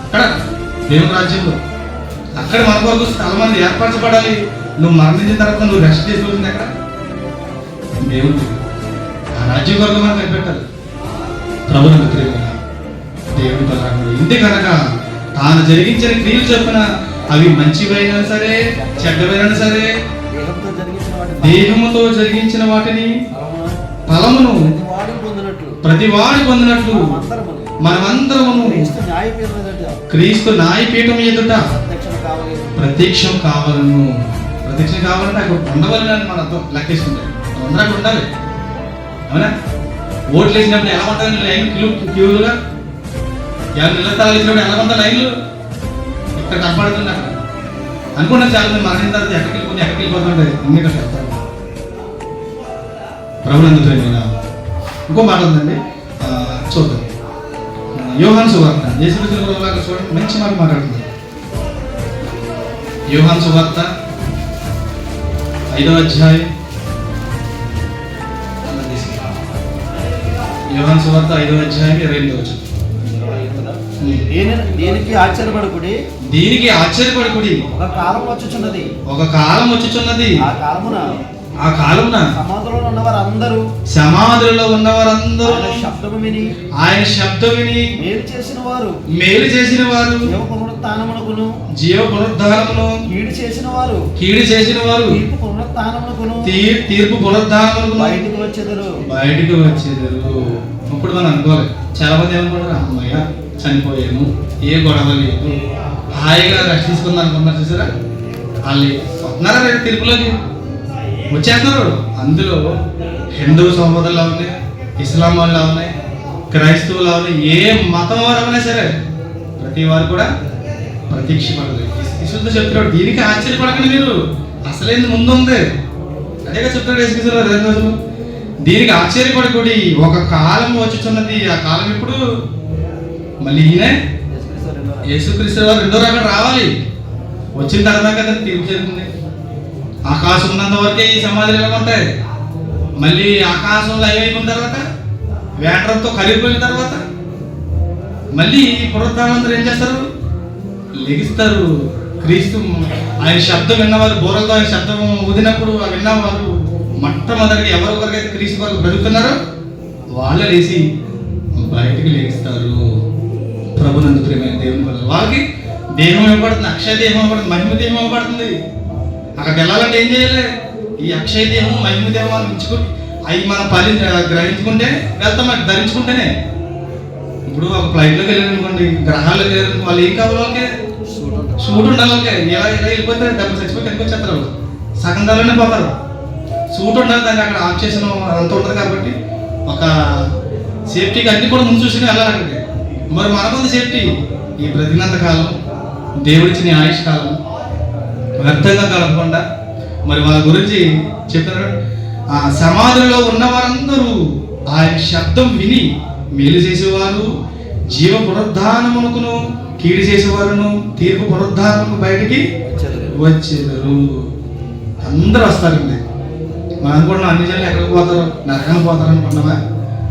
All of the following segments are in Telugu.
అక్కడ దేవుని రాజ్యంలో అక్కడ మన కొరకు స్థలం అనేది ఏర్పరచబడాలి. నువ్వు మరణించిన తర్వాత నువ్వు రెస్ట్ చేసుకోవాల్సింది ఎక్కడ? దేవుడు ఆ రాజ్యం కొరకు మనం కనిపెట్టాలి. ప్రభుని వ్యతిరేకంగా దేవుడి బలరాముడు ఇంటి కనుక తాను జరిగించిన క్రియలు చొప్పున అవి మంచివైనా సరే చెడ్డవైనా సరే దేహముతో జరిగించిన వాటిని ఫలమును ప్రతివాడు పొందినట్లు మనమందరము క్రీస్తు న్యాయపీఠం ఎదుట ప్రత్యక్షం కావాలను. ప్రత్యక్షం కావాలంటే అక్కడ ఉండవాలని మనతో లెక్కేసుకుంటారు. అందరూ అక్కడ ఉండాలి. అవునా? ఓట్లు వేసినప్పుడు ఎలా ఉంటుంది లైన్ క్యూలుగా? ఎవరు నిలతాలు ఇచ్చినప్పుడు ఎలా ఉంటాయి లైన్లు? ఇక్కడ కనపడుతున్నారు అనుకున్నాను. చాలా మంది మరణిన తర్వాత ఎక్కడికి వెళ్ళిపోతుంటాయి. ఇంకేట చెప్తారు. ప్రభునందు ఇంకో మాట ఉందండి, చూద్దాం. యోహాను సువార్త చూడండి, మంచి మాట మాట్లాడుతుంది. యోహాను సువార్త 5వ అధ్యాయం. యోహాను సువార్త 5వ అధ్యాయం 28వ వచనం. దీనికి ఆశ్చర్యపడకుడి, ఒక కాలం వచ్చుచున్నది. ఆ కాలమున సమాధులలో ఉన్నవారందరూ ఆయన శబ్దం విని మేలు చేసిన వారు జీవ పునరుద్ధానమును కీడు చేసిన వారు తీర్పు పునరుద్ధానమును బయటికి వచ్చేదరు. ఇప్పుడు మనం అనుకోవాలి, చాలా మంది ఏమనుకుంటారు, అమ్మయ్య చనిపోయాను, ఏ గొడవ లేదు, హాయిగా రెస్ట్ తీసుకుందాం అనుకున్నారు. చూసారా? వాళ్ళు వస్తున్నారా రేపు తీర్పులోకి వచ్చేస్తున్నారు. అందులో హిందూ సోదరులు ఉన్నాయి, ఇస్లాం వాళ్ళు ఉన్నాయి, క్రైస్తవులు ఉన్నాయి, ఏ మతం వారు అవునా సరే ప్రతి వారు కూడా ప్రత్యక్షపడదు. యేసు చెప్తున్నాడు, దీనికి ఆశ్చర్యపడకండి, మీరు అసలేంది ముందు ఉంది. అదేగా చెప్తాడు యేసుక్రీస్తు 2 రోజులు. దీనికి ఆశ్చర్యపడకూడి, ఒక కాలం వచ్చుచున్నది. ఆ కాలం ఇప్పుడు మళ్ళీ ఈయనే యేసుక్రీస్తు వారు 2వ రాకడ రావాలి. వచ్చిన తర్వాత కదా తీర్పు జరుగుతుంది. ఆకాశం ఉన్నంత వరకే ఈ సమాధులు ఎలా ఉంటాయి. మళ్ళీ ఆకాశంలో అయిపోయిన తర్వాత వేటరంతో కరిగిపోయిన తర్వాత మళ్ళీ పునరుద్ధానందరూ ఏం చేస్తారు? లెగిస్తారు. క్రీస్తు ఆయన శబ్దం విన్నవారు, బోరలతో ఆయన శబ్దం ఊదినప్పుడు విన్నవారు మొట్టమొదటిగా ఎవరికొరకైతే క్రీస్తు వరకు బ్రతుకుతున్నారో వాళ్ళే లేచి బయటికి లేగిస్తారు. ప్రభునందు ప్రియమైన దేవుని వల్ల వాళ్ళకి దేహం ఇవ్వబడుతుంది, అక్షయ దేహం ఇవ్వబడుతుంది, మహిమ దేహం ఇవ్వబడుతుంది. అక్కడికి వెళ్ళాలంటే ఏం చేయాలి? ఈ అక్షయ దేహం మహిమ దేహం మనం ఇచ్చుకుంటే అవి మనం గ్రహించుకుంటే వెళ్తాం. అది ధరించుకుంటేనే. ఇప్పుడు ఒక ఫ్లైట్లోకి వెళ్ళారనుకోండి, గ్రహాలకు వెళ్ళారు, వాళ్ళు ఏం కావాలి? వాళ్ళకి సూట్ ఉండాలి. వాళ్ళకి ఇలా వెళ్ళిపోతే డబ్బు చచ్చిపోయి కిందకి వచ్చేస్తారు. వాళ్ళు సగం దారిలోనే పోతారు. సూట్ ఉండాలి. దాన్ని అక్కడ ఆఫ్ చేసిన అంత ఉంటుంది కాబట్టి ఒక సేఫ్టీకి అన్ని కూడా ముందు చూసుకుని వెళ్ళాలి అక్కడికి. మరి మనకుంది సేఫ్టీ. ఈ బ్రతికినంత కాలం దేవుడిచ్చిన ఆయుష్ కాలం వ్యర్థంగా గడపకుండా మరి వాళ్ళ గురించి చెప్తున్నాడు. ఆ సమాధులలో ఉన్నవారందరూ ఆయన శబ్దం విని మేలు చేసేవారు జీవ పునరుద్ధానమునకును కీడు చేసేవారును తీర్పు పునరుద్ధానమును బయటికి వచ్చేదరు. అందరూ వస్తారండి. మనం అనుకుంటున్నాం అన్ని జనులు ఎక్కడికి పోతారు, నరకానికి పోతారు అనుకుంటున్నామా?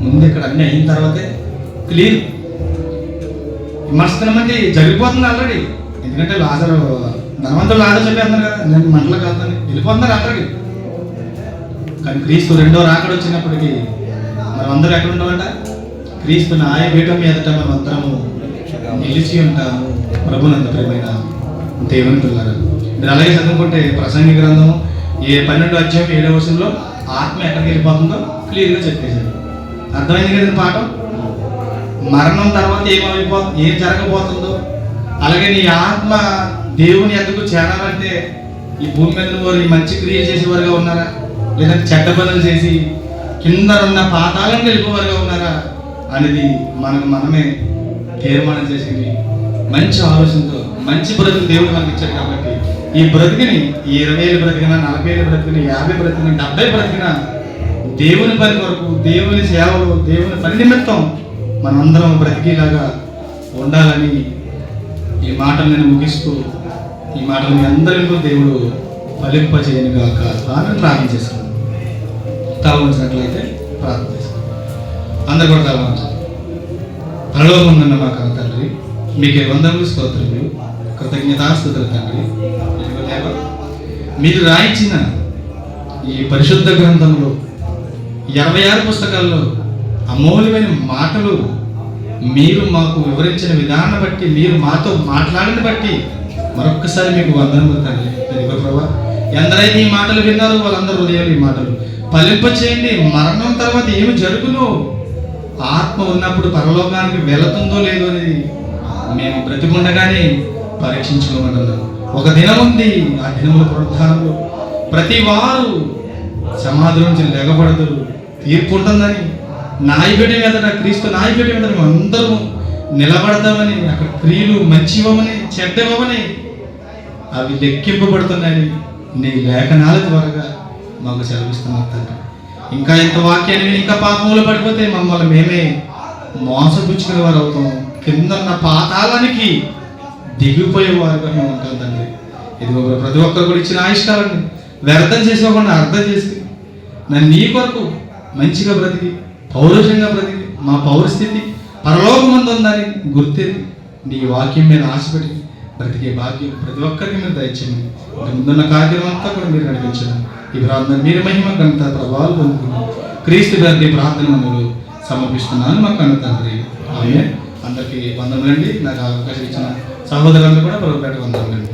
ముందు ఇక్కడ అన్ని అయిన తర్వాతే క్లియర్. విమర్శనమంటే జరిగిపోతుంది ఆల్రెడీ. ఎందుకంటే లాజరు ధనవంతులు లాజరు చెప్పేస్తున్నారు కదా, నేను మంటలు కాదని వెళ్ళిపోతున్నారు అక్కడికి. కానీ క్రీస్తు 2వ రాకడ వచ్చినప్పటికీ మనం అందరూ ఎక్కడ ఉంటామంట? క్రీస్తు న్యాయపీఠం మీదట మనం అందరము నిలిచి ఉంటాము. ప్రభునందు ప్రియమైన దేవుని పిల్లలు, మీరు అలాగే చదువుకుంటే ప్రసంగి గ్రంథము 12వ అధ్యాయం 7వ వచనంలో ఆత్మ ఎక్కడికి వెళ్ళిపోతుందో క్లియర్గా చెప్పేశాడు. అర్థమైంది కదండి పాఠం. మరణం తర్వాత ఏం జరగబోతుందో, అలాగే నీ ఆత్మ దేవుని ఎందుకు చేరాలంటే ఈ భూమి మీద వారు ఈ మంచి క్రియలు చేసేవారుగా ఉన్నారా, లేదంటే చెడ్డ పనులు చేసి కింద ఉన్న పాతాలను వెళ్ళిపోవారుగా ఉన్నారా అనేది మనమే తీర్మానం చేసింది. మంచి ఆలోచనతో మంచి బ్రతుకు దేవుడు మనకి ఇచ్చాడు కాబట్టి ఈ బ్రతికిని 20 ఏళ్ళు బ్రతికినా, 40 ఏళ్ళు బ్రతికినా, 50 బ్రతికినా, 70 బ్రతికినా దేవుని పని కొరకు, దేవుని సేవలు, దేవుని పని నిమిత్తం మనందరం బ్రతికేలాగా ఉండాలని ఈ మాటలు నేను ముగిస్తూ ఈ మాటలు మీ అందరికీ దేవుడు ఫలింపజేయను గాక అని ప్రార్థన చేస్తున్నాను. తల ఉంచినట్లయితే ప్రార్థన చేస్తాను. అందరు కూడా తల ఉంచాలి. పరలోకం ఉందన్న మా కన్న తండ్రి, మీకు వందములు స్తోత్రములు కృతజ్ఞతాస్తుతులు తండ్రి. ఇదిగో దేవా, మీరు రాయించిన ఈ పరిశుద్ధ గ్రంథంలో 26 పుస్తకాల్లో అమూల్యమైన మాటలు మీరు మాకు వివరించిన విధానం బట్టి, మీరు మాతో మాట్లాడిన బట్టి మరొక్కసారి మీకు వందనములు తండ్రి. ఇదిగో ప్రభా, ఎందరైతే ఈ మాటలు విన్నారో వాళ్ళందరూ హృదయాలు ఈ మాటలు ఫలింప చేయండి. మరణం తర్వాత ఏమి జరుగునో, ఆత్మ ఉన్నప్పుడు పరలోకానికి వెళుతుందో లేదో అనేది మేము బ్రతికుండగానే పరీక్షించుకోమంటున్నాం. ఒక దినం ఉంది, ఆ దినముల పునరుద్ధానంలో ప్రతి వారు సమాధుల నుంచి లేగబడతారు, తీర్పు ఉంటుందని, నాయకుడి మీద క్రీస్తు నాయకుడి మీద అందరూ నిలబడతామని, అక్కడ క్రియలు మంచివమని చెడ్డవమని అవి లెక్కింపబడుతున్నాయని నీ లేఖనాల ద్వారా మాకు సెలవిస్తున్నారు తండ్రి. ఇంకా ఇంత వాక్యాన్ని ఇంకా పాపంలో పడిపోతే మమ్మల్ని మేమే మోసపుచ్చుకునే వారు అవుతాం, కిందన్న పాతాళానికి దిగిపోయేవారుగా మేము ఉంటాం తండ్రి. ఇదిగో ప్రతి ఒక్కరు కూడా ఇచ్చిన ఆయుష్కాలాన్ని వ్యర్థం చేసుకోకుండా అర్థం చేసుకుని నన్ను నీ కొరకు మంచిగా బ్రతికి, పౌరుషంగా బ్రతికి, మా పౌరస్థితి పరలోకమందు ఉందని గుర్తెరిగి నీ వాక్యం మీద ఆశపెట్టి బ్రతికే భాగ్యం ప్రతి ఒక్కరికి మీరు దయచేయండి. ముందున్న కార్యక్రమం అంతా కూడా మీరు నడిపించండి. ఈ ప్రార్థన మీరు మహిమ ఘనత ప్రభావాలు పొందుకుని క్రీస్తు గారి ప్రార్థనలు సమర్పిస్తున్నాను మా కన్న తండ్రి. ఆమె అందరికీ వందములండి. నాకు అవకాశం ఇచ్చిన సహోదరులందరూ కూడా ప్రభుపేట వందములండి.